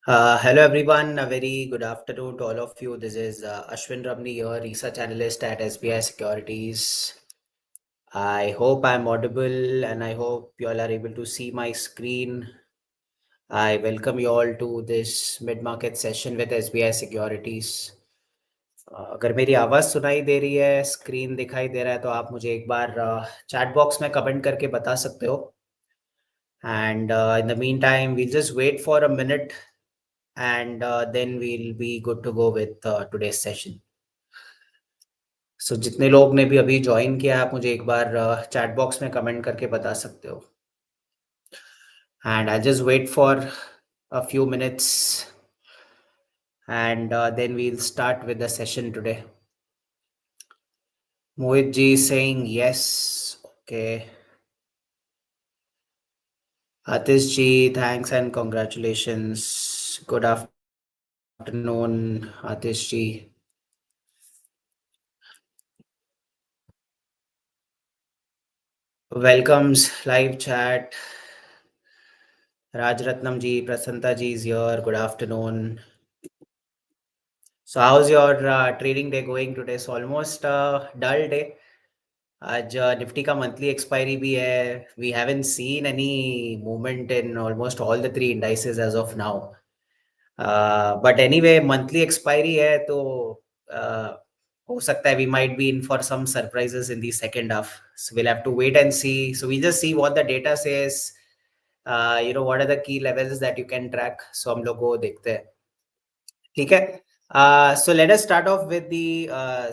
Hello everyone, a very good afternoon to all of you. This is Ashwin Ramani here, research analyst at SBI Securities. I hope I'm audible and I hope you all are able to see my screen. I welcome you all to this mid-market session with SBI Securities. अगर मेरी आवाज़ सुनाई दे रही है, screen दिखाई दे रहा है तो आप मुझे एक बार चैट बॉक्स में कमेंट करके बता सकते हो. And in the meantime, we'll just wait for a minute and then we'll be good to go with today's session. So जितने लोग ने भी अभी ज्वाइन किया आप मुझे एक बार चैट बॉक्स में कमेंट करके बता सकते हो. And I'll just wait for a few minutes and then we'll start with the session today. Mohit ji saying yes. Okay. Atish ji, thanks and congratulations. Good afternoon, Atish ji. Welcomes live chat. Rajratnam ji, Prasanta ji is here. Good afternoon. So how's your trading day going today? So almost dull day. आज Nifty का monthly expiry भी है. We haven't seen any movement in almost all the three indices as of now. But anyway, monthly expiry है तो हो सकता है we might be in for some surprises in the second half. So we'll have to wait and see. So we'll just see what the data says. What are the key levels that you can track. So हम लोग वो देखते हैं. ठीक है. So let us start off with the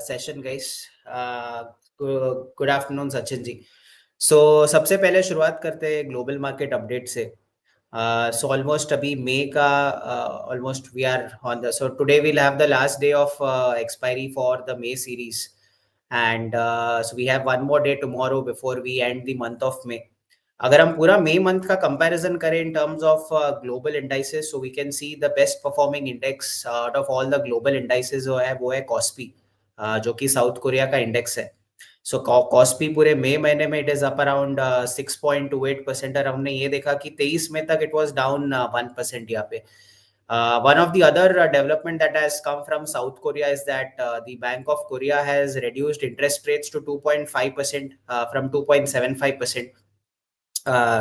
session, guys. Good afternoon, Sachin ji. So सबसे पहले शुरुआत करते हैं ग्लोबल मार्केट अपडेट से. So almost अभी मई का almost we are on the, so today we'll have the last day of expiry for the May series, and so we have one more day tomorrow before we end the month of May. अगर हम पूरा मई month का comparison करें in terms of global indices, so we can see the best performing index out of all the global indices जो है वो है KOSPI, जो कि साउथ कोरिया का इंडेक्स है. सो कॉस्पी पूरे मई महीने में इट इज अप अराउंड 6.28%. और हमने ये देखा कि 23 में तक इट वाज डाउन 1% यहाँ पे. One of the other development that has come from South Korea is that the Bank of Korea has reduced interest rates to 2.5% from 2.75%.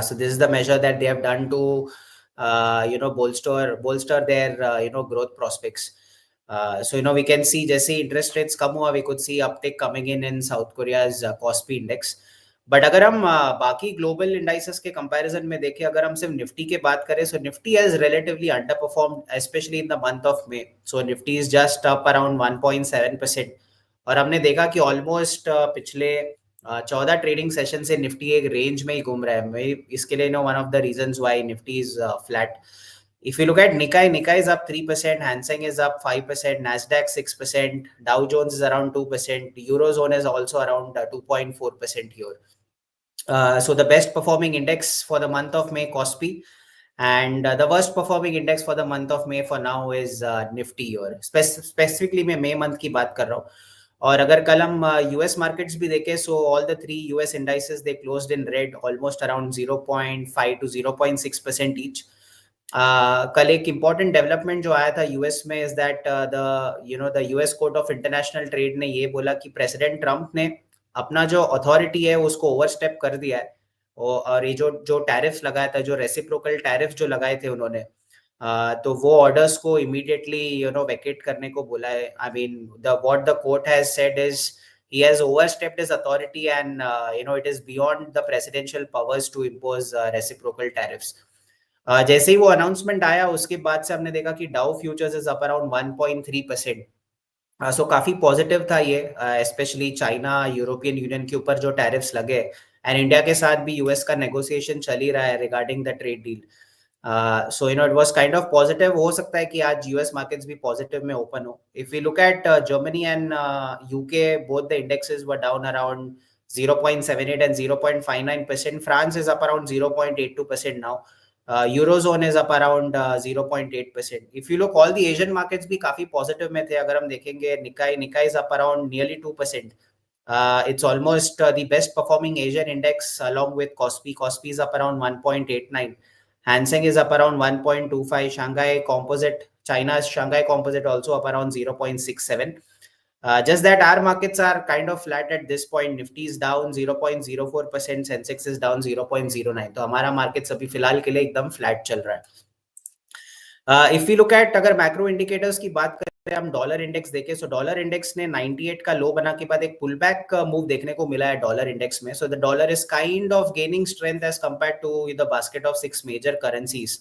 So this is the measure that they have done to bolster their growth prospects. So we can see जैसे interest rates कम हुआ, we could see uptick coming in South Korea's KOSPI index. But अगर हम बाकी global indices के comparison में देखें, अगर हम सिर्फ निफ्टी के बात करें, so Nifty has relatively underperformed specially in the month of May. So Nifty is just up around 1.7%. और हमने देखा कि ऑलमोस्ट पिछले 14 ट्रेडिंग सेशन से निफ्टी एक रेंज में ही घूम रहा है. मैं इसके लिए one of the reasons why Nifty is flat. If you look at Nikkei is up 3%, Hang Seng is up 5%, Nasdaq 6%, Dow Jones is around 2%, Eurozone is also around 2.4% here. So the best performing index for the month of May, KOSPI, and the worst performing index for the month of May for now is Nifty here. Specifically मैं May month की बात कर रहा हूँ. और अगर कल हम US markets भी देखें, so all the three US indices they closed in red, almost around 0.5 to 0.6% each. कल एक इम्पॉर्टेंट डेवलपमेंट जो आया था यूएस में is that the US court of international trade ने ये बोला कि प्रेसिडेंट ट्रम्प ने अपना जो अथॉरिटी है उसको ओवरस्टेप कर दिया है. और ये जो टैरिफ्स लगाया था, जो रेसिप्रोकल टैरिफ जो लगाए थे उन्होंने, तो वो ऑर्डर्स को इमीडिएटली वैकेट करने को बोला है. I mean what the court has said is he has overstepped his authority and it is beyond the presidential powers to impose reciprocal tariffs. जैसे ही वो अनाउंसमेंट आया उसके बाद से हमने देखा कि Dow futures is up around 1.3%. सो काफी पॉजिटिव था ये, स्पेशली चाइना यूरोपियन यूनियन के ऊपर जो टैरिफ्स लगे, एंड इंडिया के साथ भी यूएस का नेगोशिएशन चल ही रहा है regarding the trade deal. So it was kind of positive. हो सकता है कि आज यूएस मार्केट्स भी पॉजिटिव में ओपन हो. If we look at Germany and UK, both the indexes were down around 0.78 and 0.59%. France is up around 0.82% now. Eurozone is up around 0.8%. If you look, all the Asian markets भी काफी positive में थे. अगर हम देखेंगे Nikkei is up around nearly 2%. It's almost the best performing Asian index along with KOSPI. KOSPI is up around 1.89. Hang Seng is up around 1.25. Shanghai Composite, China's Shanghai Composite also up around 0.67. Just that our markets are kind of flat at this point. Nifty is down 0.04%, Sensex is down 0.09. तो हमारा markets अभी फिलहाल के लिए एकदम flat चल रहा है. इफ यू लुक एट, अगर मैक्रो इंडिकेटर्स की बात करें, हम डॉलर इंडेक्स देखें, सो डॉलर इंडेक्स ने 98 का लो बना के बाद एक पुल बैक मूव देखने को मिला है डॉलर इंडेक्स में. So the dollar is kind of gaining strength as compared to the basket of 6 major currencies.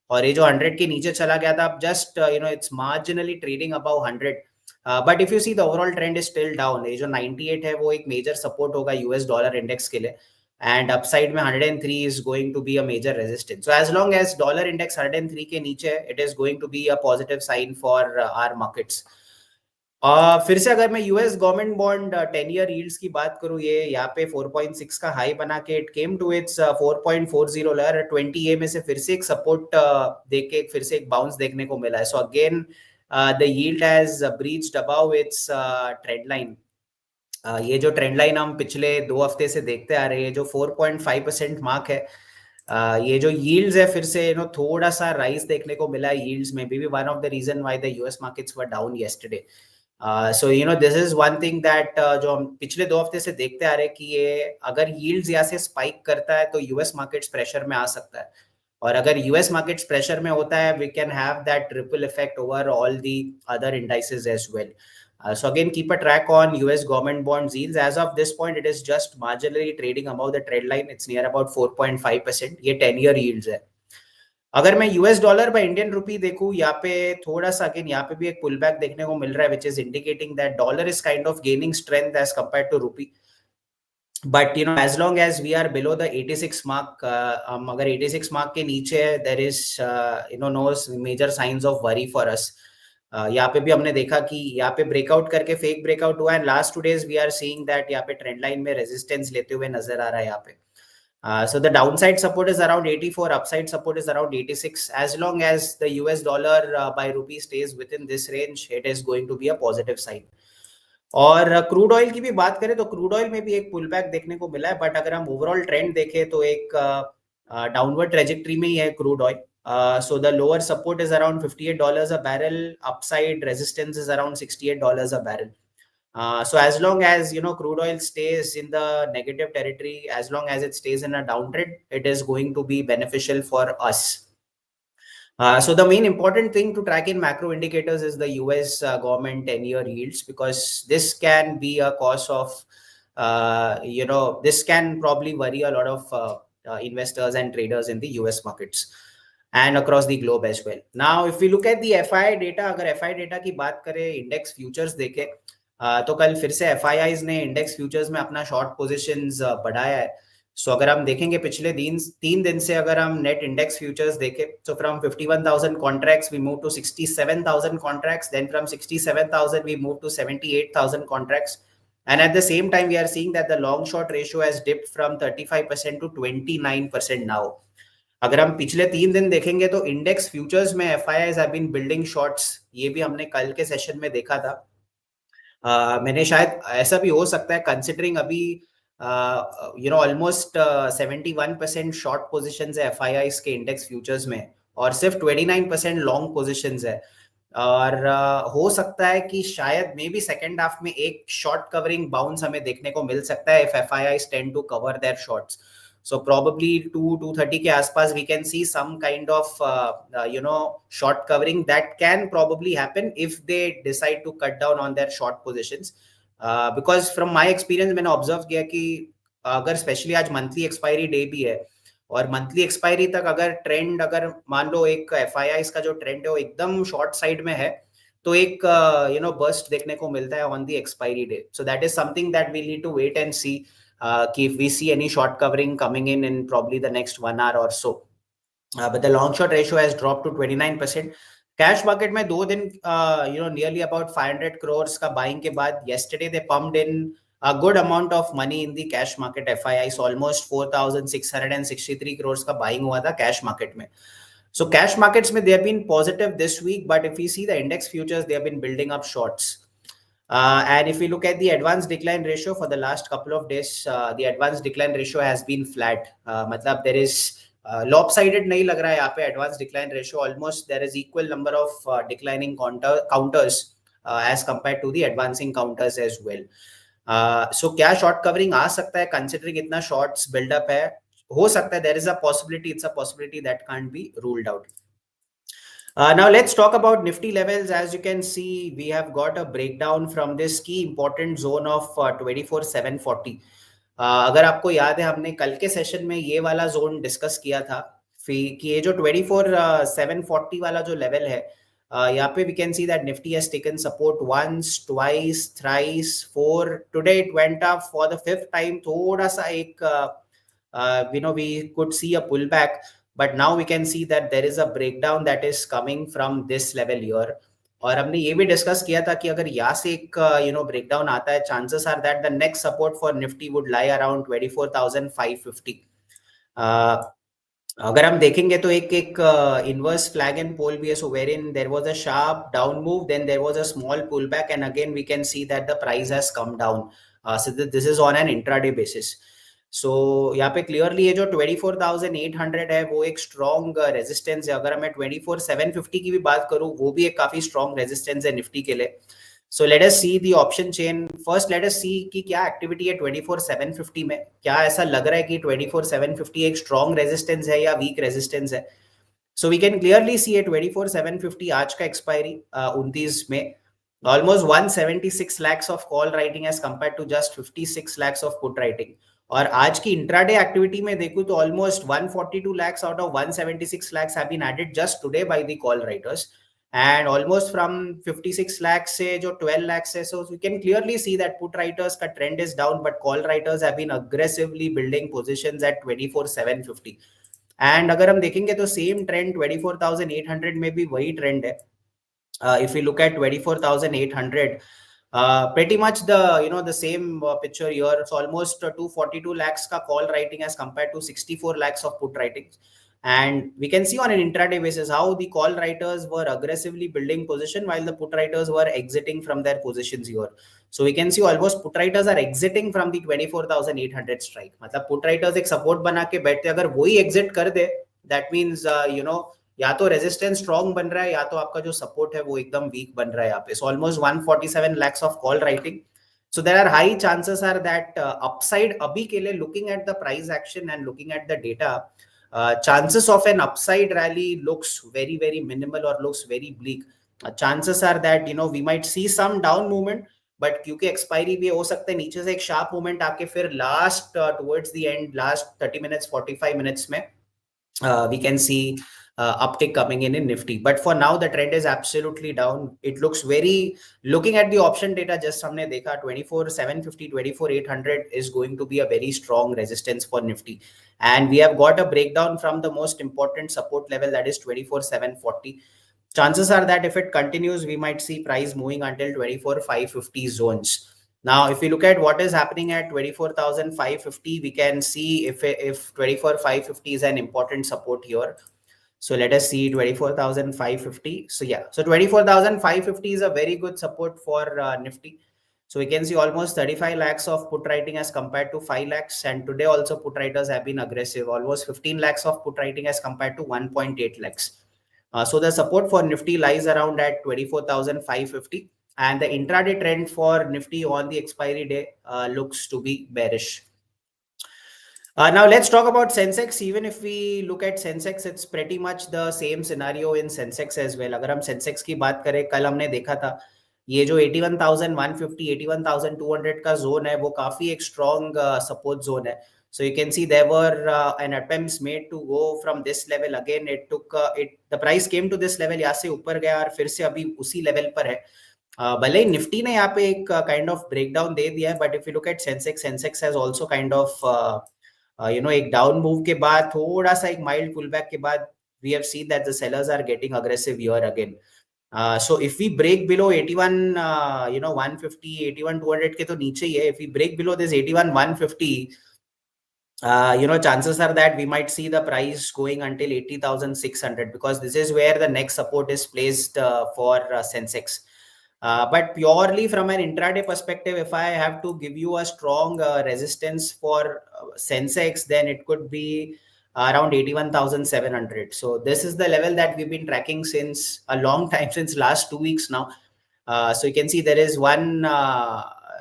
और ये जो 100 के नीचे चला गया था, अब just it's marginally trading above 100. But if you see the overall trend is still down. ये जो 98 है वो एक मेजर सपोर्ट होगा यूएस डॉलर इंडेक्स के लिए, and upside में 103 is going to be a major resistance. So as long as dollar index 103 के नीचे, it is going to be a positive sign for our markets. फिर से अगर मैं US government bond 10 year yields की बात करूं, ये यहाँ पे 4.6 का हाई बना के it came to its 4.40 layer 20 ए में से फिर से एक सपोर्ट देख के फिर से एक बाउंस देखने को मिला है. So again the yield has breached above it's trend line. ये जो ट्रेंड लाइन हम पिछले 2 हफ्ते से देखते आ रहे हैं, जो 4.5% मार्क है, ये जो यील्ड्स है फिर से थोड़ा सा राइज देखने को मिला है यील्ड्स में. भी one of the reason why the US markets were down yesterday. So this is one thing that जो हम पिछले 2 हफ्ते से देखते आ रहे हैं कि ये अगर यील्ड्स यहाँ से स्पाइक करता है तो यूएस मार्केट्स प्रेशर में आ सकता है. और अगर यूएस मार्केट्स प्रेशर में होता है, we can have that triple effect over all the other indices as well. So again, keep a track on US government bond yields. As of this point, it is just marginally trading above the trend line. It's near about 4.5%. ये 10-year yields है. अगर मैं US dollar by Indian rupee देखूं, यहाँ पे थोड़ा सा again यहाँ पे भी एक पुल बैक देखने को मिल रहा है, which is indicating that dollar is kind of gaining strength as compared to rupee. But as long as we are below the 86 mark, अगर 86 mark के नीचे है, there is no major signs of worry for us. यहाँ पे भी हमने देखा कि यहाँ पे ब्रेकआउट करके फेक ब्रेकआउट हुआ, and last 2 days we are seeing that यहाँ पे ट्रेंड लाइन में रेजिस्टेंस लेते हुए नजर आ रहा है यहाँ पे. So the downside support is around 84, upside support is around 86. As long as the US dollar by rupee stays within this range, it is going to be a positive sign. और crude oil की भी बात करें तो crude oil में भी एक pull back देखने को मिला है, बट अगर हम ओवरऑल ट्रेंड देखें तो एक डाउनवर्ड ट्रेजेक्ट्री में ही है crude oil. So the lower support is around $58 a barrel. Upside resistance is around $68 a barrel. So as long as crude oil stays in the negative territory, as long as it stays in a downtrend, it is going to be beneficial for us. So the main important thing to track in macro indicators is the US government 10-year yields, because this can be a cause of this can probably worry a lot of investors and traders in the US markets and across the globe as well. Now, if we look at the FI data, अगर FI data की बात करें, index futures देखें, तो कल फिर से FIIs ने इंडेक्स फ्यूचर्स में अपना शॉर्ट पोजीशंस बढ़ाया है. सो अगर हम देखेंगे पिछले 3 दिन से अगर हम नेट इंडेक्स फ्यूचर्स देखें, so from 51,000 contracts we moved to 67,000 contracts, then from 67,000 we moved to 78,000 contracts, and at the same time we are seeing that the long short ratio has dipped from 35% to 29% now. अगर हम पिछले 3 दिन देखेंगे तो index futures में FIIs have been building shorts. ये भी हमने कल के सेशन में देखा था. मैंने शायद ऐसा भी हो सकता है कंसिडरिंग अभी ऑलमोस्ट 71% शॉर्ट पोजीशंस है FIIs के इंडेक्स फ्यूचर्स में, और सिर्फ 29% लॉन्ग पोजीशंस है. और हो सकता है कि शायद मे बी सेकेंड हाफ में एक शॉर्ट कवरिंग बाउंस हमें देखने को मिल सकता है if FIIs tend to cover their shorts. So probably 230 के आसपास we can see some kind of short covering that can probably happen if they decide to cut down on their short positions. Because from my experience मैंने observe किया कि अगर specially आज monthly expiry day भी है, और monthly expiry तक अगर ट्रेंड, अगर मान लो एक FIIs का जो ट्रेंड है वो एकदम शॉर्ट साइड में है, तो एक बर्स्ट देखने को मिलता है on the expiry day. So that is something that we need to wait and see if we see any short covering coming in probably the next 1 hour or so. But the long short ratio has dropped to 29%. Cash market में 2 दिन nearly about 500 crores का buying के बाद yesterday they pumped in a good amount of money in the cash market FIIs. Almost 4,663 crores का buying हुआ था cash market में. So cash markets में they have been positive this week, but if we see the index futures, they have been building up shorts. And if we look at the advanced decline ratio for the last couple of days, the advanced decline ratio has been flat. मतलब there is lopsided नहीं लग रहा है यहाँ पे advanced decline ratio. Almost there is equal number of declining counters as compared to the advancing counters as well. So क्या short covering आ सकता है considering इतना shorts build up है? हो सकता है, there is a possibility, it's a possibility that can't be ruled out. Now let's talk about Nifty levels. As you can see, we have got a breakdown from this key important zone of 24,740. अगर आपको याद है, हमने कल के session में ये वाला जोन डिस्कस किया था कि ये जो 24,740 वाला जो लेवल है, यहाँ पे we can see that Nifty has taken support once, twice, thrice, four. Today it went up for the fifth time. थोड़ा सा एक we could see a pullback. But now we can see that there is a breakdown that is coming from this level here. और हमने ये भी discuss किया था कि अगर यहाँ से एक ब्रेकडाउन आता है, chances are that the next support for Nifty would lie around 24,550. अगर हम देखेंगे तो एक इनवर्स फ्लैग एंड पोल भी है, so wherein there was a sharp down move, then there was a small pull back, and again we can see that the price has come down. So this is on an intraday basis. So यहाँ पे clearly ये जो 24,800 है वो एक strong resistance है. अगर मैं 24,750 की भी बात करूँ, वो भी एक काफी स्ट्रॉन्ग रेजिस्टेंस है निफ्टी के लिए. So let us see the option chain. First let us see कि क्या एक्टिविटी है 24,750 में. क्या ऐसा लग रहा है कि 24,750 एक स्ट्रॉन्ग रेजिस्टेंस है या वीक रेजिस्टेंस है? So we can clearly see 24,750 आज का एक्सपायरी 29 में. Almost 176 lakhs of call writing as compared to just 56 lakhs of put writing. और आज की इंट्राडे एक्टिविटी में देखूं तो almost 142 lakhs out of 176 lakhs have been added just today by the call writers, and almost from 56 lakhs से जो 12 lakhs है, so we can clearly see that put writers का trend is down, but call writers have been aggressively building positions at 24,750. and अगर हम देखेंगे तो same trend 24,800 में भी वही ट्रेंड है. If we look at 24,800, pretty much the same picture here. It's almost 242 lakhs ka call writing as compared to 64 lakhs of put writing. And we can see on an intraday basis how the call writers were aggressively building position while the put writers were exiting from their positions here. So we can see almost put writers are exiting from the 24,800 strike. मतलब put writers एक support बना के बैठते, अगर वही exit कर दे, that means या तो रेजिस्टेंस स्ट्रॉन्ग बन रहा है या तो आपका जो सपोर्ट है वो एकदम वीक बन रहा है यहाँ पे. So almost 147 lakhs of call writing. So there are high chances are that upside अभी के लिए, looking at the price action and looking at the data, chances of an upside rally looks very very minimal or looks very bleak. Chances are that we might see some down movement, but क्योंकि expiry भी हो सकता है, नीचे से एक sharp movement आके फिर last towards the end, last 30 minutes 45 minutes में we can see uptick coming in Nifty. But for now the trend is absolutely down. It looks very, looking at the option data just हमने देखा 24,750 24,800 is going to be a very strong resistance for Nifty, and we have got a breakdown from the most important support level, that is 24,740. Chances are that if it continues, we might see price moving until 24,550 zones. Now, if we look at what is happening at 24,550, we can see if 24,550 is an important support here. So let us see 24,550. So yeah, so 24,550 is a very good support for Nifty. So we can see almost 35 lakhs of put writing as compared to 5 lakhs. And today also put writers have been aggressive, almost 15 lakhs of put writing as compared to 1.8 lakhs. So the support for Nifty lies around at 24,550. And the intraday trend for Nifty on the expiry day looks to be bearish. Now let's talk about Sensex. Even if we look at Sensex, it's pretty much the same scenario in Sensex as well. अगर हम Sensex की बात करें, कल हमने देखा था ये जो 81,150 81,200 का जोन है वो काफी एक स्ट्रॉन्ग सपोर्ट जोन है. So you can see there were an attempts made to go from this level. Again it took the price came to this level, यहाँ से ऊपर गया और फिर से अभी उसी लेवल पर है. भले ही निफ्टी ने यहाँ पे एक काइंड ऑफ ब्रेकडाउन दे दिया है, but if you look at Sensex has also kind of एक डाउन मूव के बाद थोड़ा सा एक माइल्ड पुलबैक के बाद we have seen that the sellers are getting aggressive here again. So if we break below 81 150 81,200 के तो नीचे ही है. If we break below this 81,150, chances are that we might see the price going until 80,600, because this is where the next support is placed for Sensex. But purely from an intraday perspective, if I have to give you a strong resistance for Sensex, then it could be around 81,700. So this is the level that we've been tracking since a long time, since last 2 weeks now. So you can see there is one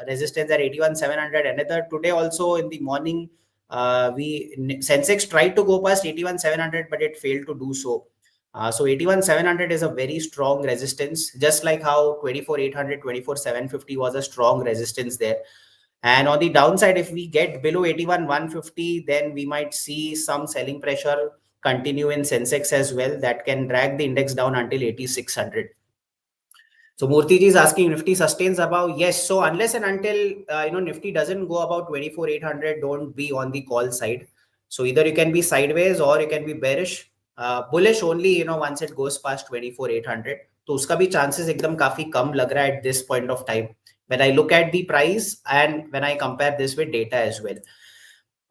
resistance at 81,700. Another today also in the morning, Sensex tried to go past 81,700, but it failed to do so. So 81,700 is a very strong resistance, just like how 24,800, 24,750 was a strong resistance there. And on the downside, if we get below 81,150, then we might see some selling pressure continue in Sensex as well. That can drag the index down until 8,600. So Murthy ji is asking Nifty sustains above. Yes. So unless and until Nifty doesn't go about 24,800, don't be on the call side. So either you can be sideways or you can be bearish. Bullish only once it goes past 24,800. तो उसका भी chances एकदम काफी कम लग रहा है at this point of time when I look at the price and when I compare this with data as well.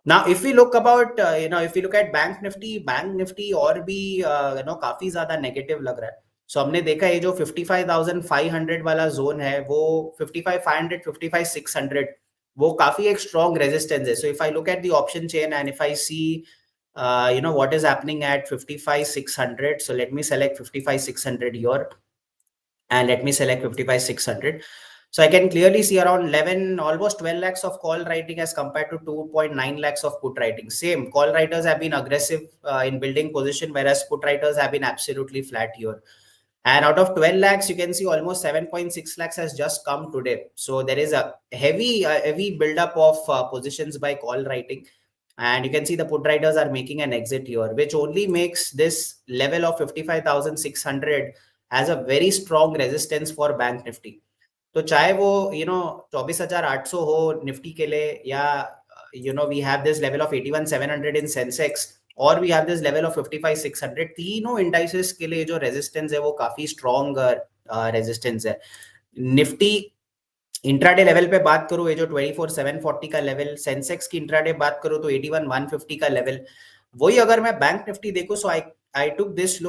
Now, if we look about, if we look at Bank Nifty और भी, काफी ज्यादा negative लग रहा है. So हमने देखा ये जो 55,500 वाला जोन है वो 55,500, 55,600 वो काफी एक strong resistance है. So if I look at the option chain and if I see, what is happening at 55,600. So let me select 55,600 here and let me select 55,600. So I can clearly see around 11, almost 12 lakhs of call writing as compared to 2.9 lakhs of put writing. Same, call writers have been aggressive in building position, whereas put writers have been absolutely flat here. And out of 12 lakhs, you can see almost 7.6 lakhs has just come today. So there is a heavy buildup of positions by call writing. And you can see the put writers are making an exit here, which only makes this level of 55,600 as a very strong resistance for Bank Nifty. तो चाहे वो 24,800 हो Nifty के लिए या we have this level of 81,700 in Sensex और we have this level of 55,600, तीनों indices के लिए जो resistance है वो काफी strong resistance है. निफ्टी इंट्राडे लेवल पे बात करूं ये जो 24,740 का लेवल, सेंसेक्स की इंट्राडे बात करूं तो 81,150 का लेवल. वही अगर मैं बैंक निफ्टी देखूं, सो आई टुक दिस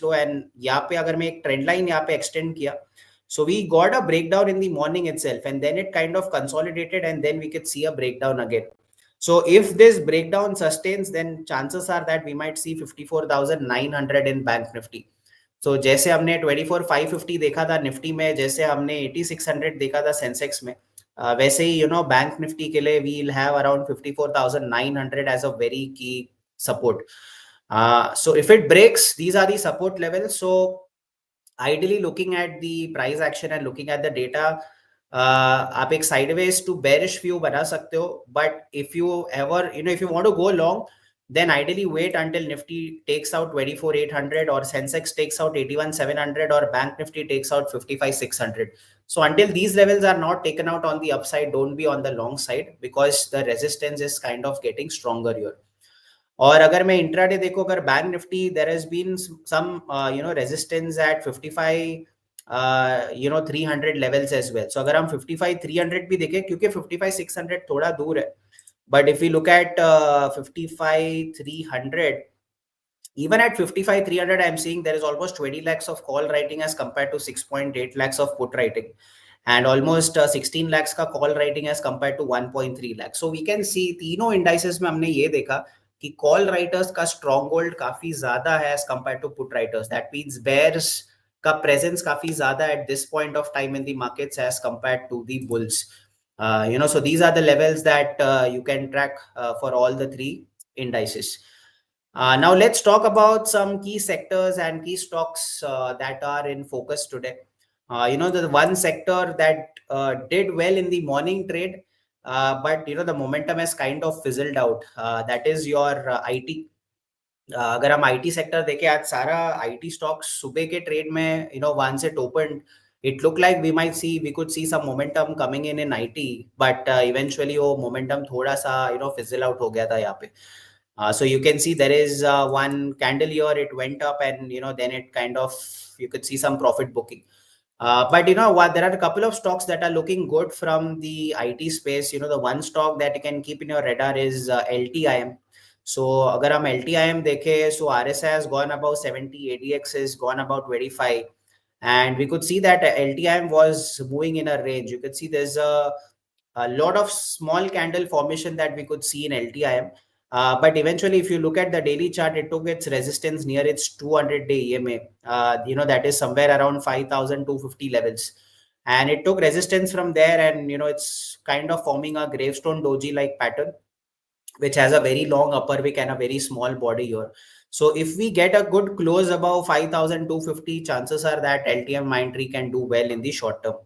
लो एंड यहाँ पे अगर मैं एक ट्रेंड लाइन यहाँ पे एक्सटेंड किया, so we got a breakdown in the morning itself and then it kind of consolidated and then we could see a breakdown again. So if this breakdown sustains, then chances are that we might see 54,900 in Bank Nifty. So जैसे हमने 24,550 देखा था Nifty में, जैसे हमने 8,600 देखा था Sensex में, वैसे ही बैंक निफ्टी के लिए we will have around 54,900 as a very key support. So if it breaks, these are the support levels. So ideally looking at the price action and looking at the data, आप एक sideways to bearish view बना सकते हो. But if you ever, if you want to go long, then ideally wait until Nifty takes out 24,800 or Sensex takes out 81,700 or Bank Nifty takes out 55,600. So until these levels are not taken out on the upside, don't be on the long side because the resistance is kind of getting stronger here. और अगर मैं intraday देखो, अगर bank Nifty there has been some resistance at 55 300 levels as well. So अगर हम 55,300 भी देखें, क्योंकि 55,600 थोड़ा दूर है, but if you look at 55,300, even at 55,300 I am seeing there is almost 20 lakhs of call writing as compared to 6.8 lakhs of put writing and almost 16 lakhs का call writing as compared to 1.3 lakhs. So we can see तीनों indices में हमने ये देखा कि call writers का strong hold काफी ज्यादा है as compare to put writers. That means bears का प्रेजेंस काफी ज्यादा at this point of time in the markets as compare to the bulls. So these are the levels that you can track for all the three indices. Now let's talk about some key sectors and key stocks that are in focus today. The one sector that did well in the morning trade, but the momentum has kind of fizzled out. That is your IT. अगर हम IT sector देखें, आज सारा IT stocks सुबह के trade में once it opened, it looked like we could see some momentum coming in IT, but eventually वो momentum थोड़ा सा fizzle out हो गया था यहाँ पे. So you can see there is one candle here, it went up and then it kind of, you could see some profit booking. But what, there are a couple of stocks that are looking good from the IT space. The one stock that you can keep in your radar is LTIM. So अगर हम LTIM देखें, so RSI has gone above 70, ADX has gone about 25, and we could see that LTIM was moving in a range. You could see there's a lot of small candle formation that we could see in LTIM. But eventually, if you look at the daily chart, it took its resistance near its 200-day EMA. That is somewhere around 5,250 levels. And it took resistance from there, and it's kind of forming a gravestone doji-like pattern, which has a very long upper wick and a very small body here. So if we get a good close above 5,250, chances are that LTM Mindtree can do well in the short term.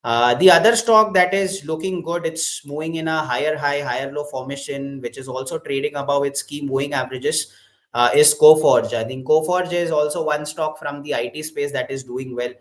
The other stock that is looking good, it's moving in a higher high, higher low formation, which is also trading above its key moving averages, is Coforge. I think Coforge is also one stock from the IT space that is doing well.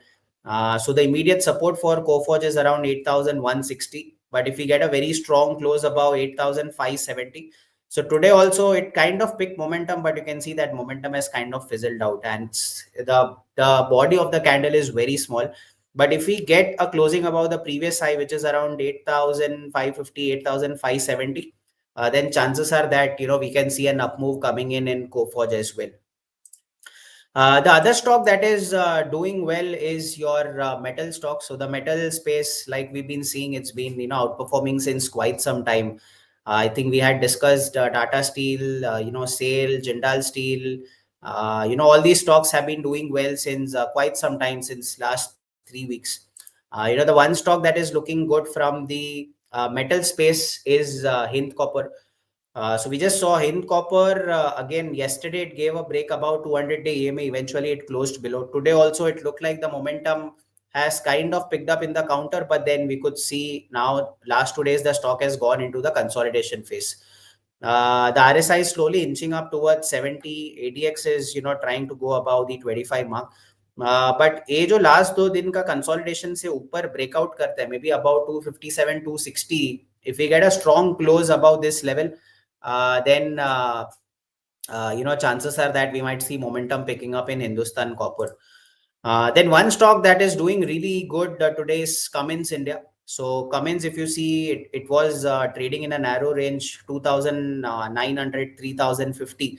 So the immediate support for Coforge is around 8,160. But if we get a very strong close above 8,570, so today also it kind of picked momentum, but you can see that momentum has kind of fizzled out, and the body of the candle is very small. But if we get a closing above the previous high, which is around 8,550, 8,570, then chances are that we can see an up move coming in Coforge as well. The other stock that is doing well is your metal stock. So the metal space, like we've been seeing, it's been outperforming since quite some time. I think we had discussed Tata Steel, SAIL, Jindal Steel. All these stocks have been doing well since quite some time, since last 3 weeks. The one stock that is looking good from the metal space is Hind Copper. So we just saw Hind Copper again yesterday. It gave a break about 200-day EMA. Eventually, it closed below. Today also, it looked like the momentum has kind of picked up in the counter, but then we could see now last 2 days the stock has gone into the consolidation phase. The RSI is slowly inching up towards 70. ADX is trying to go above the 25 mark. But ये जो last 2 दिन का consolidation से ऊपर breakout करता है, maybe about 257, 260. If we get a strong close above this level, then chances are that we might see momentum picking up in Hindustan Copper. Then one stock that is doing really good today is Cummins India. So Cummins, if you see, it was trading in a narrow range, 2,900, 3,050.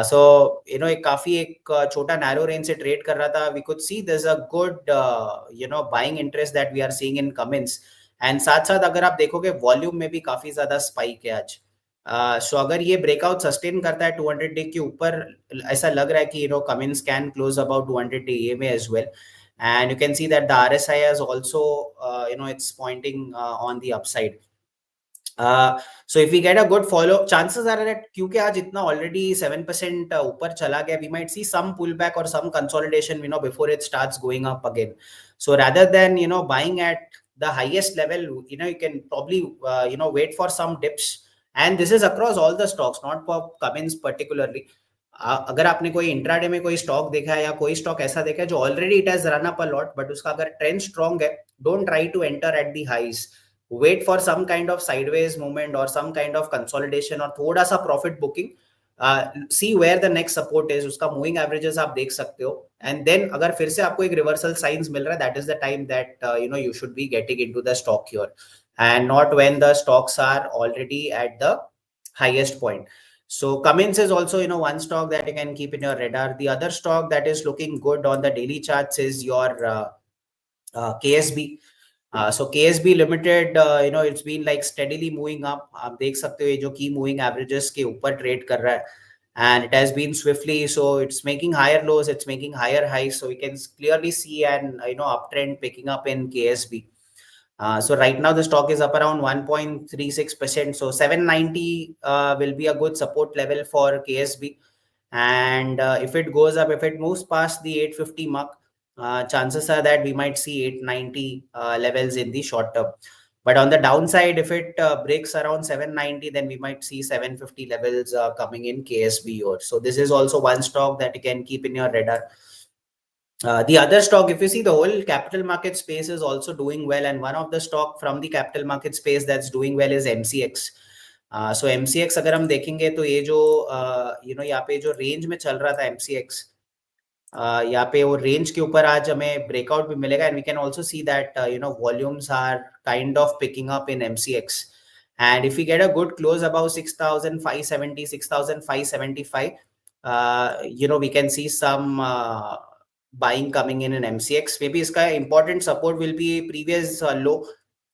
So एक काफी एक छोटा narrow range से trade कर रहा था. We could see there's a good buying interest that we are seeing in Cummins. And साथ साथ अगर आप देखोगे वॉल्यूम में भी काफी ज्यादा स्पाइक है आज. सो अगर ये ब्रेकआउट सस्टेन करता है 200 डे के ऊपर, ऐसा लग रहा है कि Cummins can close about 200 day EMA as well, and you can see that the RSI is also it's pointing on the upside. So if we get a good follow, chances are that क्योंकि आज इतना already 7% ऊपर चला गया, we might see some pullback or some consolidation before it starts going up again. So rather than buying at the highest level, you can probably wait for some dips. And this is across all the stocks, not for Cummins particularly. अगर आपने कोई intraday में कोई stock देखा है या कोई stock ऐसा देखा है जो already it has run up a lot, but उसका अगर ट्रेंड स्ट्रांग है, don't try to enter at the highs. Wait for some kind of sideways movement or some kind of consolidation or थोड़ा सा profit booking. See where the next support is. उसका moving averages आप देख सकते हो. And then अगर फिर से आपको एक reversal signs मिल रहा है, that is the time that you should be getting into the stock here, and not when the stocks are already at the highest point. So Cummins is also one stock that you can keep in your radar. The other stock that is looking good on the daily charts is your KSB. So KSB Limited, it's been like steadily moving up. आप देख सकते हो ये जो key moving averages के ऊपर trade कर रहा है, and it has been swiftly, so it's making higher lows, it's making higher highs. So we can clearly see an uptrend picking up in KSB. So right now the stock is up around 1.36%. So 790 will be a good support level for KSB. And if it goes up, if it moves past the 850 mark, chances are that we might see 890 levels in the short term. But on the downside, if it breaks around 790, then we might see 750 levels coming in KSB. So this is also one stock that you can keep in your radar. The other stock, if you see, the whole capital market space is also doing well, and one of the stock from the capital market space that's doing well is MCX. So MCX अगर हम देखेंगे तो ये जो यहाँ पे जो range में चल रहा था MCX, यहाँ पे वो रेंज के ऊपर आज हमें ब्रेकआउट भी मिलेगा, and we can also see that volumes are kind of picking up in MCX. And if we get a good close above 6,570, 6,575, we can see some buying coming in MCX. Maybe इसका important support will be previous low,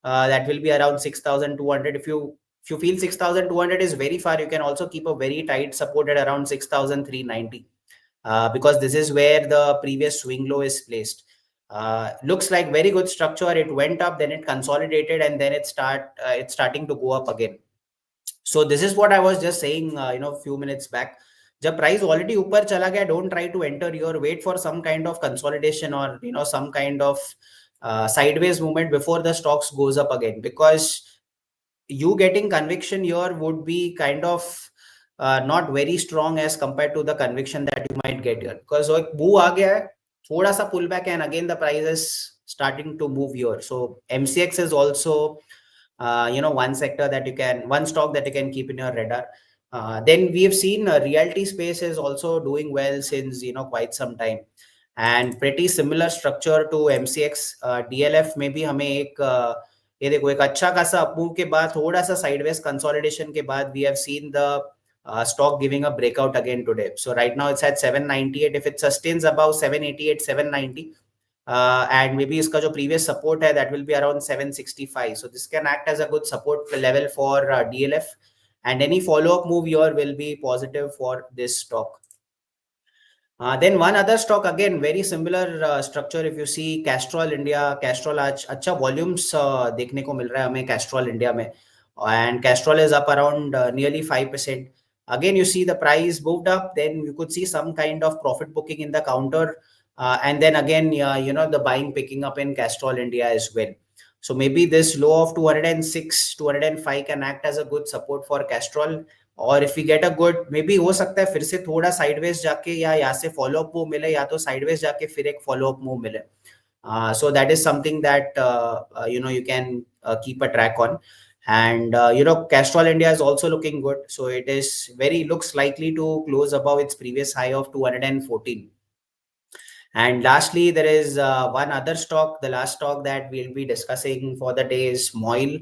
that will be around 6,200. If you if you feel 6,200 is very far, you can also keep a very tight support at around 6,390, because this is where the previous swing low is placed. Looks like very good structure. It went up, then it consolidated, and then it's starting to go up again. So this is what I was just saying, few minutes back. जब price already ऊपर चला गया, don't try to enter your, wait for some kind of consolidation or some kind of sideways movement before the stocks goes up again, because you getting conviction here would be kind of not very strong as compared to the conviction that you might get here, because एक move आ गया है, थोड़ा सा pullback, and again the price is starting to move here. So MCX is also one stock that you can keep in your radar. Then we have seen realty space is also doing well since quite some time, and pretty similar structure to MCX. DLF में भी हमें ये देखो एक अच्छा खासा up move के बाद थोड़ा सा साइडवेज कंसोलिडेशन के बाद we have seen the stock giving a breakout again today. So right now it's at 798. If it sustains above 788, 790, and maybe इसका जो previous support है, that will be around 765. So this can act as a good support level for DLF, and any follow-up move here will be positive for this stock. Then one other stock, again very similar structure. If you see Castrol India, Castrol आज अच्छा volumes देखने को मिल रहा है हमें Castrol India में, and Castrol is up around nearly 5%. Again, you see the price moved up, then you could see some kind of profit booking in the counter, and then again the buying picking up in Castrol India as well. So maybe this low of 206, 205 can act as a good support for Castrol. और if we get a good, maybe हो सकता है फिर से थोड़ा sideways जाके या यहाँ से फॉलो अप मूव मिले, या तो साइडवेज जाके फिर एक फॉलो अप मूव मिले. So that is something that you can keep a track on. And Castrol India is also looking good, so it is looks likely to close above its previous high of 214. And lastly, there is one other stock, the last stock that we'll be discussing for the day is Moil.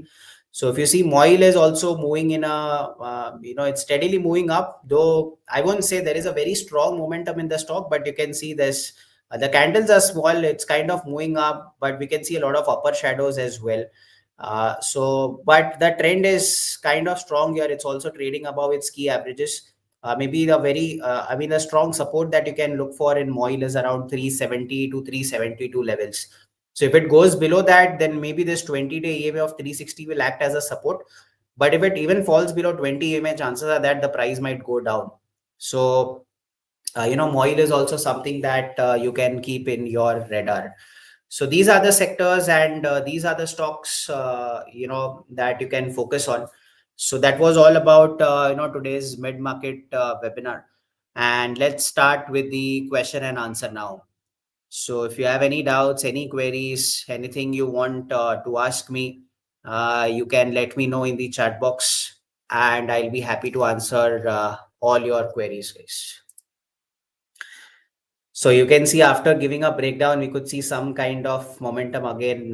So if you see, Moil is also moving in it's steadily moving up, though I won't say there is a very strong momentum in the stock, but you can see this, the candles are small, it's kind of moving up, but we can see a lot of upper shadows as well. But the trend is kind of strong here. It's also trading above its key averages. Maybe the strong support that you can look for in Moil is around 370 to 372 levels. So if it goes below that, then maybe this 20-day EMA of 360 will act as a support. But if it even falls below 20 EMA, chances are that the price might go down. So, Moil is also something that you can keep in your radar. So these are the sectors and these are the stocks, that you can focus on. So that was all about, today's mid-market webinar. And let's start with the question and answer now. So if you have any doubts, any queries, anything you want to ask me, you can let me know in the chat box and I'll be happy to answer all your queries, guys. So you can see after giving a breakdown, we could see some kind of momentum again.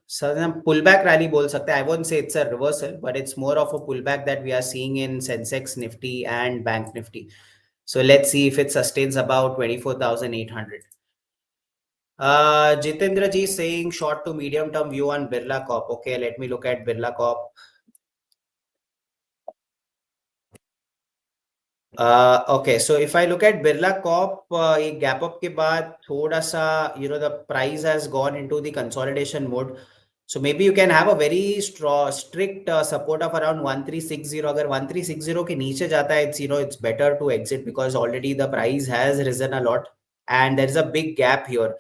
So pullback rally bol sakte. I won't say it's a reversal, but it's more of a pullback that we are seeing in Sensex, Nifty and Bank Nifty. So let's see if it sustains about 24,800. Jitendra ji saying short to medium term view on Birla Corp. Okay, let me look at Birla Corp. Okay, so if I look at Birla Corp, a gap up के बाद थोड़ा सा the price has gone into the consolidation mode. So maybe you can have a very strict support of around 1360. अगर 1360 के नीचे जाता है, it's better to exit because already the price has risen a lot and there is a big gap here.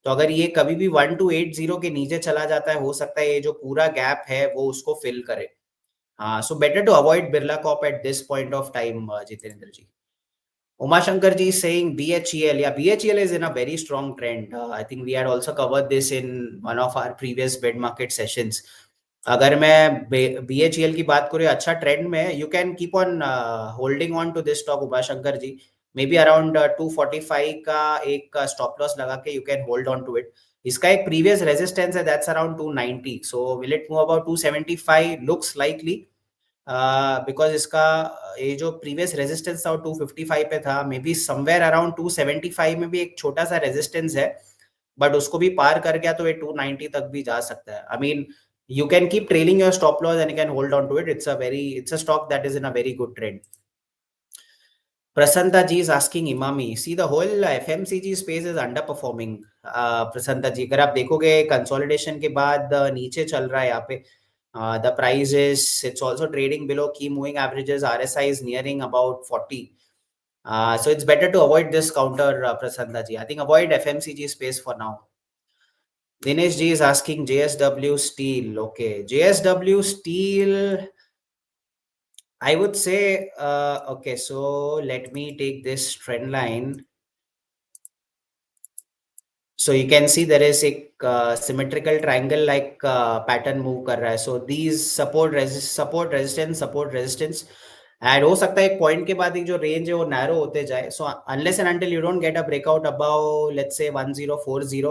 तो अगर ये कभी भी 1280 के नीचे चला जाता है, हो सकता है ये जो पूरा गैप है वो उसको फिल करे. So better to avoid Birla Corp at this point of time, Jitendra ji. Uma Shankar ji is saying BHEL. Yeah, BHEL is in a very strong trend. I think we had also covered this in one of our previous bed market sessions. अगर मैं BHEL की बात करूँ, अच्छा trend में, you can keep on holding on to this stock, Uma Shankar ji. Maybe around 245 का एक stop loss लगा के you can hold on to it. इसका एक previous resistance है, that's around 290. So will it move about 275? Looks likely. Because इसका ये जो previous resistance था 255 पे था, maybe somewhere around 275 में भी एक छोटा सा resistance है, but उसको भी पार कर गया तो ये 290 तक भी जा सकता है. I mean, You can keep trailing your stop loss and you can hold on to it. It's a stock that is in a very good trend. Prasanta ji is asking Imami. See, the whole FMCG space is underperforming. Prasanta ji, अगर आप देखोगे consolidation के बाद नीचे चल रहा है यहाँ पे. The price is, it's also trading below key moving averages. RSI is nearing about 40. So it's better to avoid this counter, Prasanta ji. I think avoid FMCG space for now. Dinesh ji is asking JSW Steel. Okay, JSW Steel. I would say, okay, so let me take this trend line. So you can see there is a symmetrical triangle like pattern move कर रहा है. So these support resistance and हो सकता है एक point के बाद एक जो range है वो narrow होते जाए. So unless and until you don't get a breakout above, let's say 1040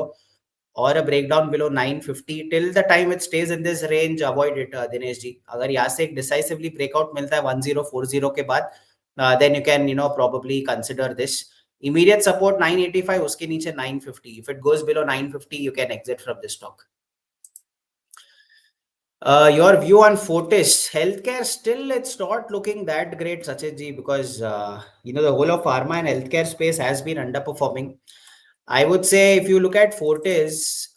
or a breakdown below 950, till the time it stays in this range, avoid it, Dinesh ji. अगर यहाँ से एक decisively breakout मिलता है 1040 के बाद, then you can probably consider this. Immediate support 985, उसके नीचे 950. If it goes below 950, you can exit from this stock. Your view on Fortis healthcare, still it's not looking that great, Sachin ji, because the whole of pharma and healthcare space has been underperforming. I would say if you look at Fortis,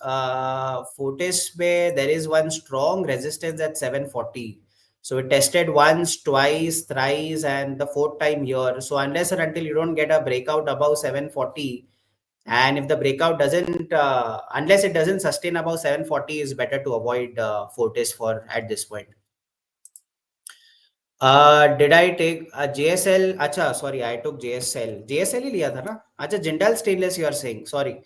there is one strong resistance at 740. So it tested once, twice, thrice, and the fourth time here. So unless and until you don't get a breakout above 740, and if the breakout doesn't, unless it doesn't sustain above 740, is better to avoid Fortis for at this point. Did I take JSL? Acha, sorry, I took JSL. JSL ही लिया था ना? अच्छा, Jindal Stainless you are saying, sorry.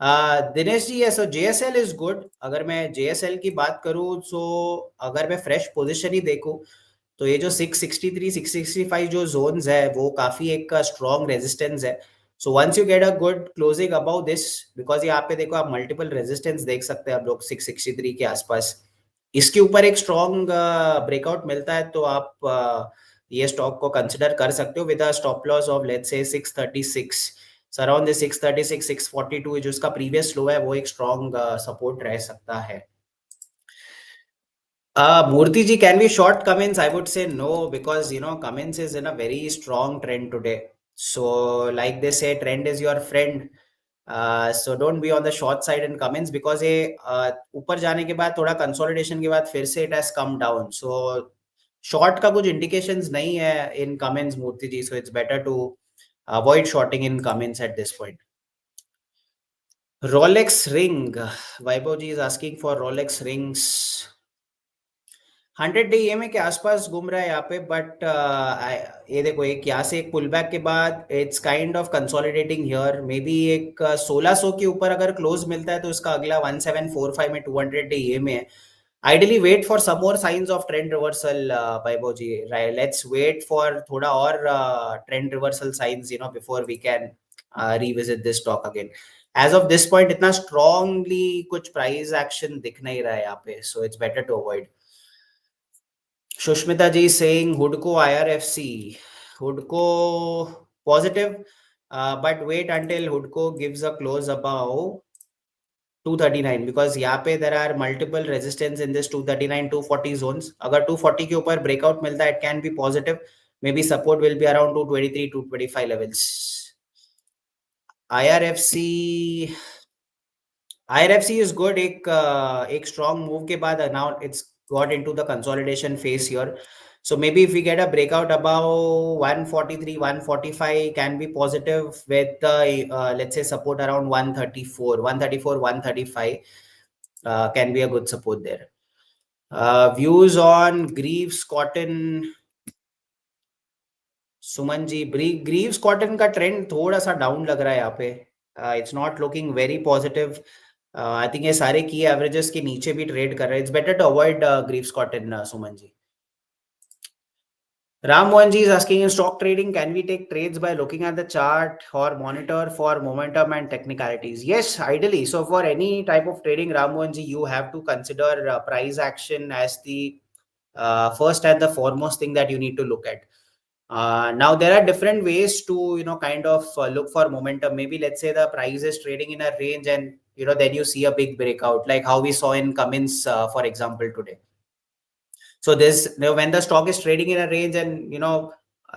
Dinesh ji, so JSL is good. अगर मैं JSL की बात करूँ, so अगर मैं fresh position ही देखूँ, तो ये जो 663, 665 जो zones है, वो काफी एक strong resistance है. So once you get a good closing above this, because यहाँ पे देखो आप multiple resistance देख सकते हैं आप लोग 663 के आसपास. इसके ऊपर एक स्ट्रॉन्ग ब्रेकआउट मिलता है तो आप ये स्टॉक को कंसिडर कर सकते हो with a stop loss of let's say 636. Around 636 642 जो इसका प्रीवियस लो है वो एक स्ट्रॉन्ग सपोर्ट रह सकता है. Murthy ji, can we short Cummins? I would say no, because Cummins is in a very strong trend today. So like they say, trend is your friend. So don't be on the short side in Cummins, because ये ऊपर जाने के बाद थोड़ा consolidation के बाद फिर से it has come down. So short का कुछ indications नहीं है in Cummins, Murthy ji. So it's better to avoid shorting in Cummins at this point. Rolex ring. Vaibhav ji is asking for Rolex rings. 100 day EMA के आसपास घूम रहा है यहाँ पे, बट ये देखो एक यहाँ से एक पुल बैक के बाद it's kind of consolidating here. May be एक 1600 के ऊपर अगर क्लोज मिलता है तो इसका अगला 1745 में 200 डे ईएमए है. Ideally wait for some more signs of trend reversal, Vaibhav ji. Let's wait for थोड़ा और trend reversal signs before we can revisit this stock again. As of this point इतना strongly कुछ प्राइस एक्शन दिख नहीं रहा है यहाँ पे, so it's better to avoid. Shushmita ji saying Hudco IRFC. Hudco positive, but wait until Hudco gives a close above 239, because यहाँ पे there are multiple resistance in this 239 240 zones. अगर 240 के ऊपर breakout मिलता है, it can be positive. Maybe support will be around 223 225 levels. IRFC is good. एक strong move के बाद now it's got into the consolidation phase here. So maybe if we get a breakout above 143 145, can be positive with let's say support around 134 135 can be a good support there. Views on Greaves Cotton. Suman ji, Greaves Cotton का trend थोड़ा सा down लग रहा है यहाँ पे. It's not looking very positive. I think ये सारे की एवरेजेस के नीचे भी ट्रेड कर रहे हैं. It's better to avoid Greaves Cotton, Suman ji. Ram Mohan ji is asking, in stock trading, can we take trades by looking at the chart or monitor for momentum and technicalities? Yes, ideally. So for any type of trading, Ram Mohan ji, you have to consider price action as the first and the foremost thing that you need to look at. Now there are different ways to kind of look for momentum. Maybe let's say the price is trading in a range and then you see a big breakout, like how we saw in Cummins, for example, today. So this, when the stock is trading in a range and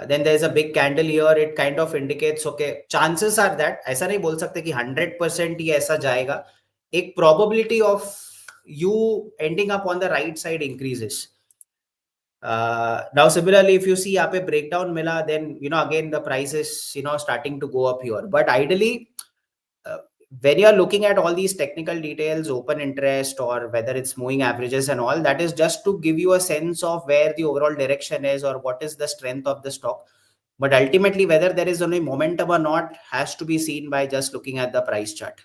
then there's a big candle here, it kind of indicates, okay, chances are that, ऐसा नहीं बोल सकते कि 100% ही ऐसा जाएगा, एक probability of you ending up on the right side increases. Now similarly, if you see यहाँ पे breakdown मिला, then again the price is starting to go up here. But ideally, when you're looking at all these technical details, open interest, or whether it's moving averages and all, that is just to give you a sense of where the overall direction is or what is the strength of the stock. But ultimately, whether there is only momentum or not has to be seen by just looking at the price chart.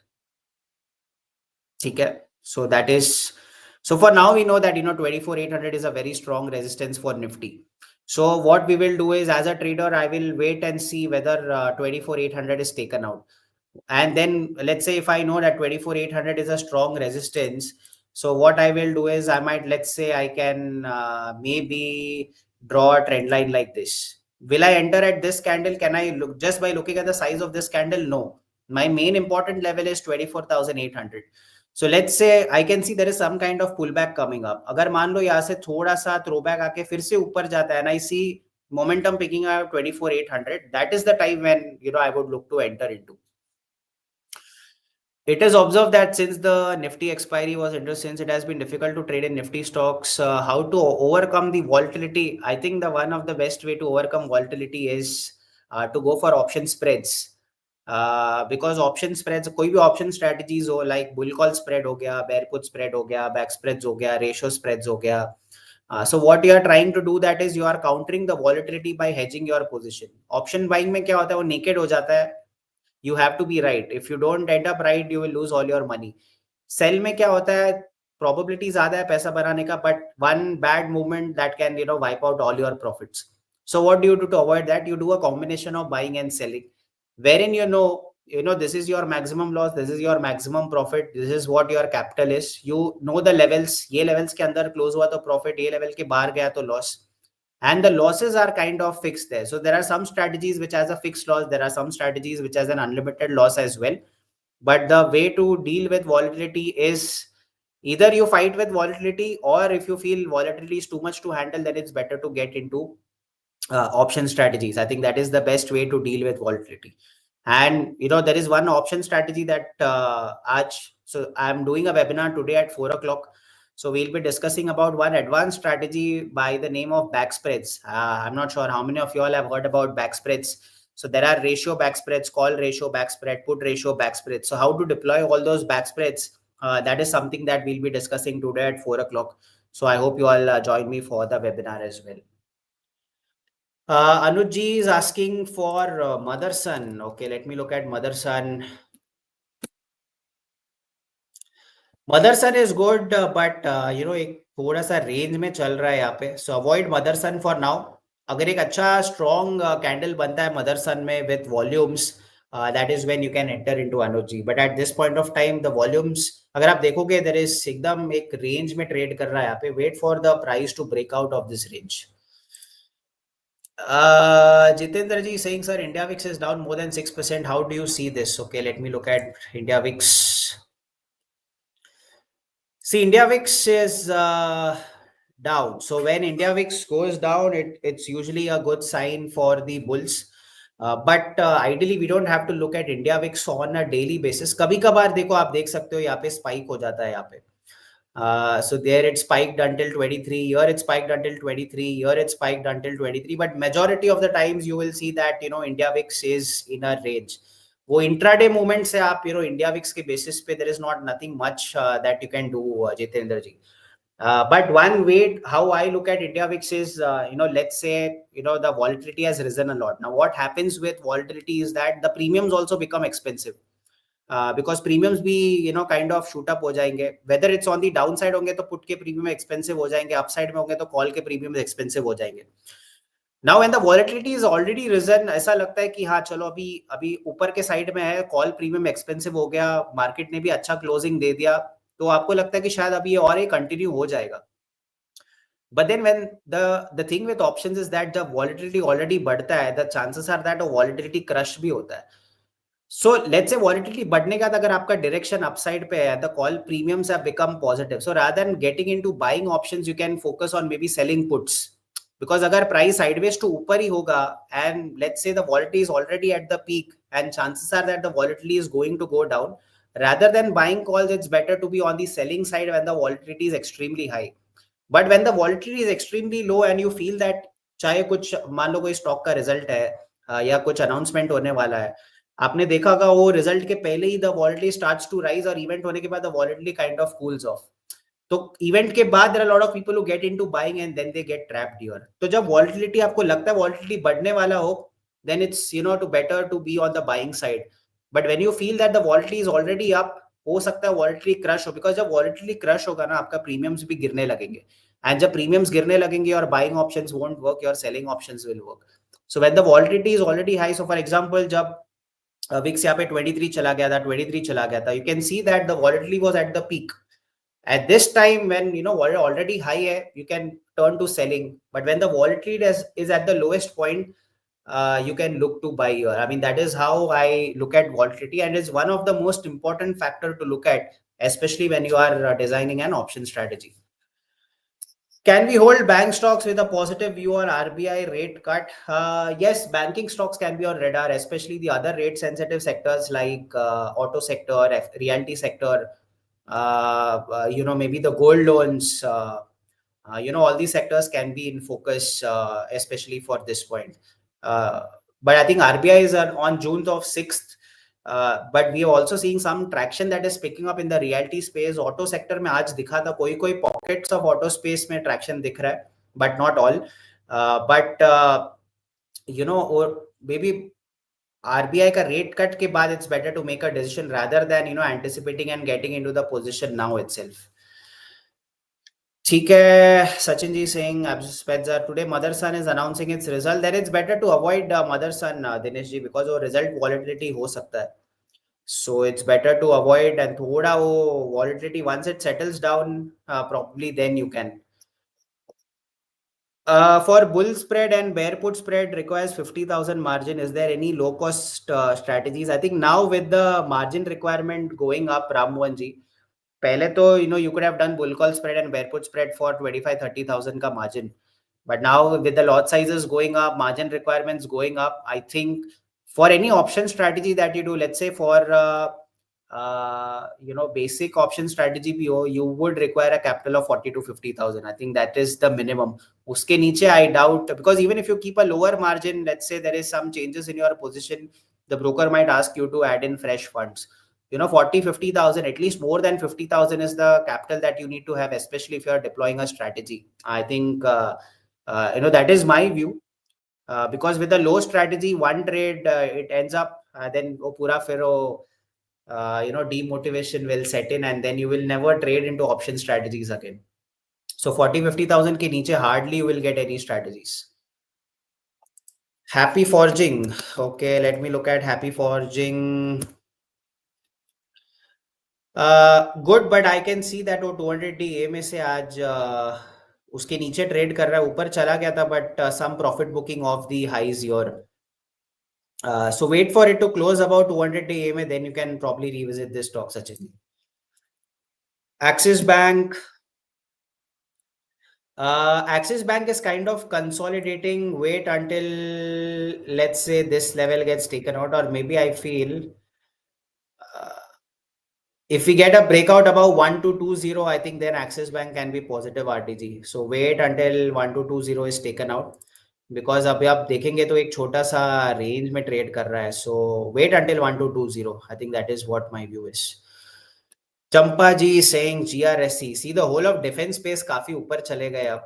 Okay, so that is, so for now we know that 24,800 is a very strong resistance for Nifty. So what we will do is, as a trader, I will wait and see whether 24,800 is taken out. And then let's say if I know that 24,800 is a strong resistance, so what I will do is I might, let's say I can maybe draw a trend line like this. Will I enter at this candle? Can I look just by looking at the size of this candle? No. My main important level is 24,800. So let's say I can see there is some kind of pullback coming up. अगर मान लो यहाँ से थोड़ा सा throwback आके फिर से ऊपर जाता है and I see momentum picking up 24,800, that is the time when I would look to enter into. It is observed that since the Nifty expiry was introduced, since it has been difficult to trade in Nifty stocks, how to overcome the volatility? I think the one of the best way to overcome volatility is to go for option spreads. Because option spreads, कोई भी option strategies हो, like bull call spread हो गया, bear put spread हो गया, back spreads हो गया, ratio spreads हो गया. So what you are trying to do, that is you are countering the volatility by hedging your position. Option buying में क्या होता है, वो naked हो जाता है. You have to be right. If you don't end up right, you will lose all your money. Sell में क्या होता है, probability ज़्यादा है पैसा बनाने का, but one bad movement that can wipe out all your profits. So what do you do to avoid that? You do a combination of buying and selling, wherein this is your maximum loss, this is your maximum profit, this is what your capital is. You know the levels. ये levels के अंदर close हुआ तो profit, ये level के बाहर गया तो loss. And the losses are kind of fixed there. So there are some strategies which has a fixed loss. There are some strategies which has an unlimited loss as well. But the way to deal with volatility is either you fight with volatility, or if you feel volatility is too much to handle, then it's better to get into option strategies. I think that is the best way to deal with volatility. And there is one option strategy that so I'm doing a webinar today at 4 o'clock. So we'll be discussing about one advanced strategy by the name of back spreads. I'm not sure how many of you all have heard about back spreads. So there are ratio back spreads, call ratio back spread, put ratio back spread. So how to deploy all those back spreads, that is something that we'll be discussing today at 4 o'clock. So I hope you all join me for the webinar as well. Anuj is asking for Motherson. Okay, let me look at Motherson. Motherson is good, but एक थोड़ा सा range में चल रहा है यहाँ पे. So avoid Motherson for now. अगर एक अच्छा strong candle बनता है Motherson में with volumes, that is when you can enter into Anuj. But at this point of time, the volumes, अगर आप देखोगे, there is एकदम एक range में trade कर रहा है यहाँ पे. Wait for the price to break out of this range. Jitendra ji saying, sir, India VIX is down more than 6%. How do you see this? Okay, let me look at India VIX. See, India VIX is down. So when India VIX goes down, it's usually a good sign for the bulls. But ideally, we don't have to look at India VIX on a daily basis. कभी कभार देखो, आप देख सकते हो यहाँ पे spike हो जाता है यहाँ पे. So there it spiked until 23, here it spiked until 23, here it spiked until 23, but majority of the times you will see that India VIX is in a range. वो intraday movement से आप India VIX के basis पे there is not nothing much that you can do, Jitendra ji. But one way how I look at India VIX is, let's say the volatility has risen a lot. Now what happens with volatility is that the premiums also become expensive. Because premiums भी kind of shoot up हो जाएंगे. Whether it's on the downside होंगे तो put के premium expensive हो जाएंगे, upside में होंगे तो call के premium expensive हो जाएंगे. Now when the volatility is already risen, ऐसा लगता है कि हाँ चलो अभी ऊपर के साइड में है, call premium expensive हो गया, मार्केट ने भी अच्छा क्लोजिंग दे दिया, तो आपको लगता है कि शायद अभी और ये कंटिन्यू हो जाएगा. But then when the thing with options is that the volatility already बढ़ता है, the chances are that a volatility crush भी होता है. So let's say volatility बढ़ने का अगर आपका direction upside पे है, the call premiums have become positive. So rather than getting into buying options, you can focus on maybe selling puts. Because अगर price sideways to ऊपर ही होगा and let's say the volatility is already at the peak and chances are that the volatility is going to go down, rather than buying calls, it's better to be on the selling side when the volatility is extremely high. But when the volatility is extremely low and you feel that चाहे कुछ मान लो कोई stock का result है या कुछ announcement होने वाला है, आपने देखा होगा वो रिजल्ट के पहले ही the volatility starts to rise और इवेंट होने के बाद the volatility kind of cools off. तो इवेंट के बाद there are lot of people who get into buying and then they get trapped here. तो जब वॉलेटिलिटी आपको लगता है वॉलेटिलिटी बढ़ने वाला हो, then it's too better to be on the buying side. But when you feel that the volatility is already up, हो सकता है वॉलेटिलिटी क्रश हो, बिकॉज जब वॉलेटिलिटी क्रश होगा ना आपका प्रीमियम्स भी गिरने लगेंगे. एंड जब प्रीमियम्स गिरने लगेंगे और buying options won't work, your selling options will work. So when the volatility is already high, so for example जब विक्स यहाँ पे 23 चला गया था, 23 चला गया था, you can see that the volatility was at the peak. At this time when already high hai, you can turn to selling. But when the volatility is at the lowest point, you can look to buy here. I mean, that is how I look at volatility, and is one of the most important factor to look at, especially when you are designing an option strategy. Can we hold bank stocks with a positive view on RBI rate cut? Yes, banking stocks can be on radar, especially the other rate sensitive sectors like auto sector, realty sector, maybe the gold loans. All these sectors can be in focus, especially for this point. But I think RBI is on June of 6th. But we are also seeing some traction that is picking up in the realty space. Auto sector में आज दिखा था कोई pockets of auto space में traction दिख रहा है, but not all. Or maybe RBI का rate cut के बाद it's better to make a decision rather than anticipating and getting into the position now itself. ठीक है, Sachin ji saying today Motherson is announcing its result. Then it's better to avoid Motherson, Dinesh ji, because वो result volatility हो सकता है. So it's better to avoid, and thoda wo volatility once it settles down, probably then you can. For bull spread and bear put spread requires 50,000 margin. Is there any low cost strategies? I think now with the margin requirement going up, Rammohan ji, पहले तो you could have done bull call spread and bear put spread for 25-30,000 का margin. But now with the lot sizes going up, margin requirements going up, I think for any option strategy that you do, let's say for basic option strategy bhi ho, you would require a capital of 40 to 50,000. I think that is the minimum. Uske niche I doubt, because even if you keep a lower margin, let's say there is some changes in your position, the broker might ask you to add in fresh funds. 40-50,000, at least more than 50,000 is the capital that you need to have, especially if you are deploying a strategy. I think that is my view, because with the low strategy, one trade it ends up then pura fero demotivation will set in, and then you will never trade into option strategies again. So 40-50,000 ke niche hardly you will get any strategies. Happy Forging. Okay, let me look at Happy Forging. Good, but I can see that वो 200 DA में से आज उसके नीचे trade कर रहा है, ऊपर चला गया था, but some profit booking of the highs here. So wait for it to close about 200 DA में, then you can probably revisit this stock, Sachin. Axis Bank. Axis Bank is kind of consolidating. Wait until, let's say, this level gets taken out, or maybe I feel if we get a breakout above 1220, I think then Axis Bank can be positive RTG. So wait until 1220 is taken out, because अभी आप देखेंगे तो एक छोटा सा range में trade कर रहा है. So wait until 1220. I think that is what my view is. Champa ji saying GRSC. See, the whole of defense space काफी ऊपर चले गए अब.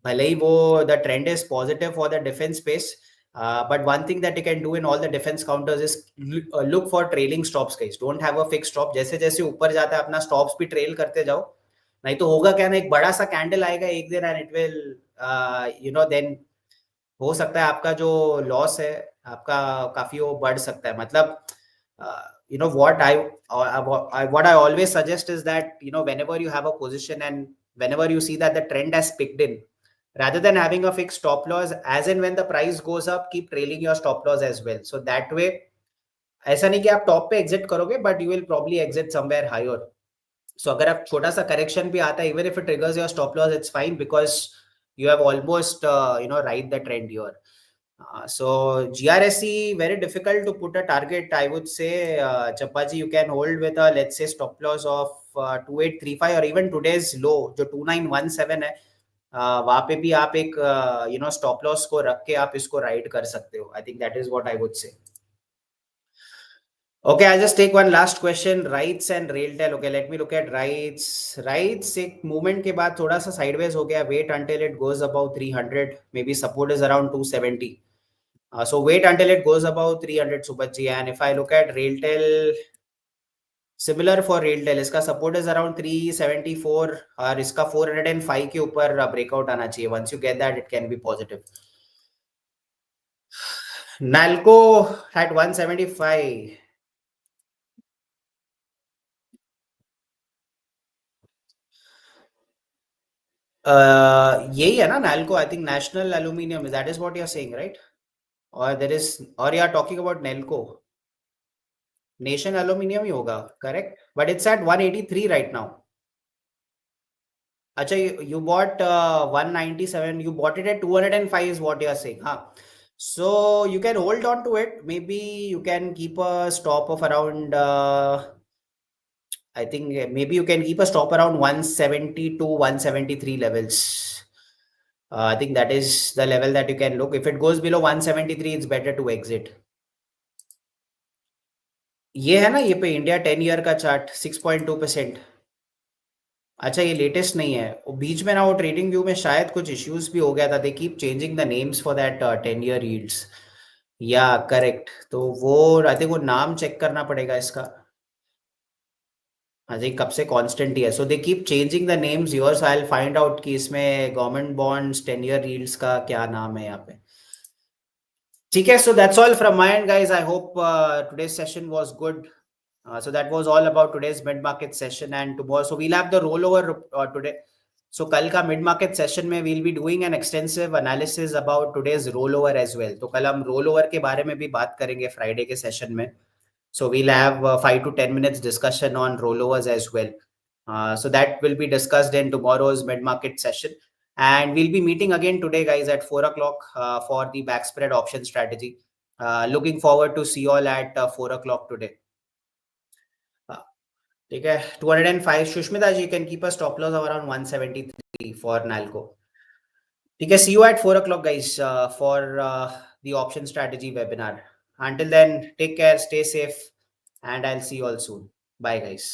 भले ही वो the trend is positive for the defense space. But one thing that you can do in all the defense counters is look for trailing stops, guys. Don't have a fixed stop. जैसे जैसे ऊपर जाता है अपना stops भी trail करते जाओ. नहीं तो होगा क्या ना, एक बड़ा सा कैंडल आएगा एक दिन and it will then हो सकता है आपका जो लॉस है आपका काफी वो बढ़ सकता है. मतलब what I always suggest is that whenever you have a position and whenever you see that the trend has picked in, rather than having a fixed stop loss, as and when the price goes up, keep trailing your stop loss as well. So that way ऐसा नहीं कि आप top पे exit करोगे, but you will probably exit somewhere higher. So अगर आप छोटा सा करेक्शन भी आता है, even if it triggers your stop loss, it's fine because you have almost ride the trend here. So GRSE, very difficult to put a target. I would say, Chapaji, you can hold with a, let's say, stop loss of 2835 or even today's low जो 2917 है, वहाँ पे भी आप एक stop loss को रख के आप इसको राइड कर सकते हो. I think that is what I would say. Okay, I'll just take one last question. Rights and Railtel. Okay, let me look at rights. Rights एक movement के बाद थोड़ा सा sideways हो गया. Wait until it goes above 300. Maybe support is around 270. So wait until it goes above 300, Subhaji. And if I look at Railtel, similar for Railtel, इसका support is around 374 और इसका 405 के ऊपर breakout आना चाहिए. Once you get that, it can be positive. Nalco at 175. यही है ना NALCO. I think national aluminium, that is what you are saying, right? और देयर इज, और you are talking about NALCO. Nation aluminium ही होगा, correct, but it's at 183 right now. अच्छा, you bought 197, you bought it at 205 is what you are saying, huh? So you can hold on to it. Maybe you can keep a stop of around I think maybe you can keep a stop around 170 to 173 levels. I think that is the level that you can look. If it goes below 173, it's better to exit. ये है ना, ये पे India 10 year का chart 6.2%. अच्छा, ये latest नहीं है. वो बीच में ना, वो ट्रेडिंग व्यू में शायद कुछ इश्यूज भी हो गया था. दे keep changing the names for that 10 year yields. या करेक्ट, तो वो आई थिंक वो नाम चेक करना पड़ेगा इसका. आई थिंक कब से कांस्टेंट ही है. So they keep changing the names your. So I will find out कि इसमें गवर्नमेंट बॉन्ड्स 10 ईयर यील्ड्स का क्या नाम है यहाँ पे. ठीक है. So that's all from my end, guys. I hope today's session was good. So that was all about today's mid-market session, and tomorrow, so we'll have the rollover today. So कल का mid-market session में we'll be doing an extensive analysis about today's rollover as well. तो कल हम rollover के बारे में भी बात करेंगे Friday के session में. So we'll have 5 to 10 minutes discussion on rollovers as well. So that will be discussed in tomorrow's mid-market session. And we'll be meeting again today, guys, at 4 o'clock for the backspread option strategy. Looking forward to see you all at 4 o'clock today. ठीक है. 205. Shushmita ji, you can keep a stop loss of around 173 for Nalco. ठीक है. See you at 4 o'clock, guys, for the option strategy webinar. Until then, take care, stay safe, and I'll see you all soon. Bye, guys.